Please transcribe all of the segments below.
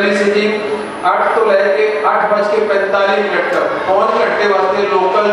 पहली सिटिंग 8 तो लेके 8:45 तक 5 घंटे वास्ते लोकल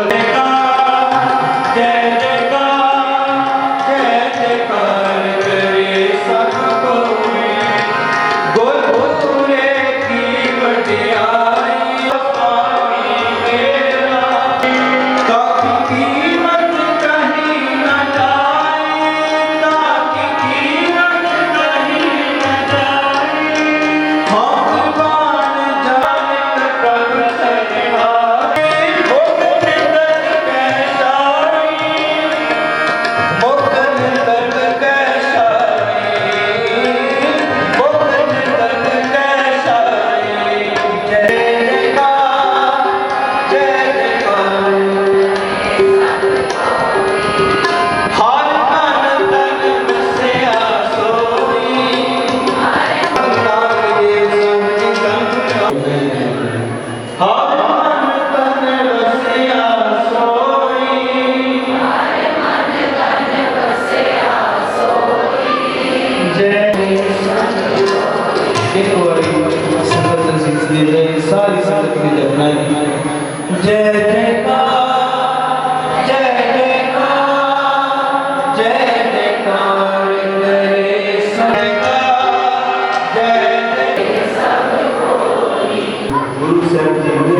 सारी संगत की जय जयकार जय जयकार जय जयकार गुरु साहब जी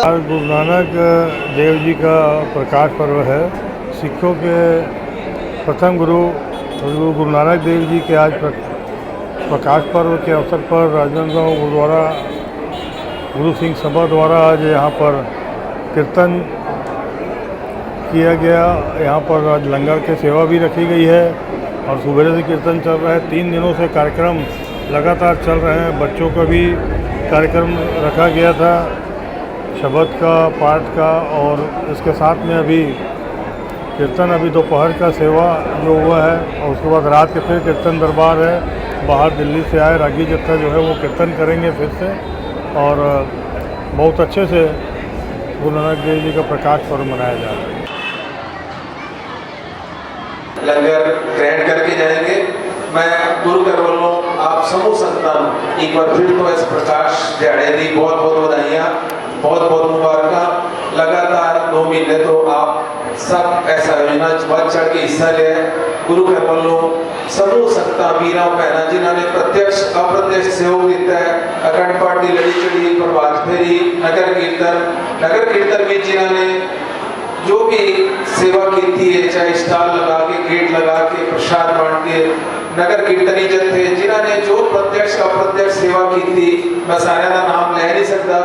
आज गुरु नानक देव जी का प्रकाश पर्व है। सिखों के प्रथम गुरु नानक देव जी के आज प्रकाश पर्व के अवसर पर राजनांदगांव गुरुद्वारा गुरु सिंह सभा द्वारा आज यहाँ पर कीर्तन किया गया। यहाँ पर आज लंगर की सेवा भी रखी गई है और सुबह से कीर्तन चल रहा है। 3 दिनों से कार्यक्रम लगातार चल रहे हैं। बच्चों का भी कार्यक्रम रखा गया था, शबद का, पाठ का, और इसके साथ में अभी कीर्तन अभी दोपहर का सेवा जो हुआ है और उसके बाद रात के फिर कीर्तन दरबार है। बाहर दिल्ली से आए रागी जत्था जो है वो कीर्तन करेंगे फिर से, और बहुत अच्छे से गुरु नानक देव जी का प्रकाश पर्व मनाया जा रहा है। लंगर ग्रहण करके जाएंगे। मैं गुरु घर वालों आप समूह संतान एक बार फिर तो इस प्रकाश दिहाड़े की बहुत बहुत बधाइयाँ, बहुत बहुत मुबारक। लगातार 2 महीने तो आप सब ऐसा योजना बढ़ चढ़ के हिस्सा लिया। गुरु घर वालों समूह संतां वीरां भैनां जिन्होंने प्रत्यक्ष अप्रत्यक्ष सहयोग दिता है। अखंड पाठ की लड़ी चढ़ी, प्रभात फेरी, नगर कीर्तन में जिन्होंने जो भी सेवा की है, चाहे स्टॉल लगा के, गेट लगा के, प्रसाद बांट के, नगर कीर्तनी जत्थे जिन्होंने जो प्रत्यक्ष अप्रत्यक्ष सेवा की, मैं सारे का नाम ले नहीं सकता।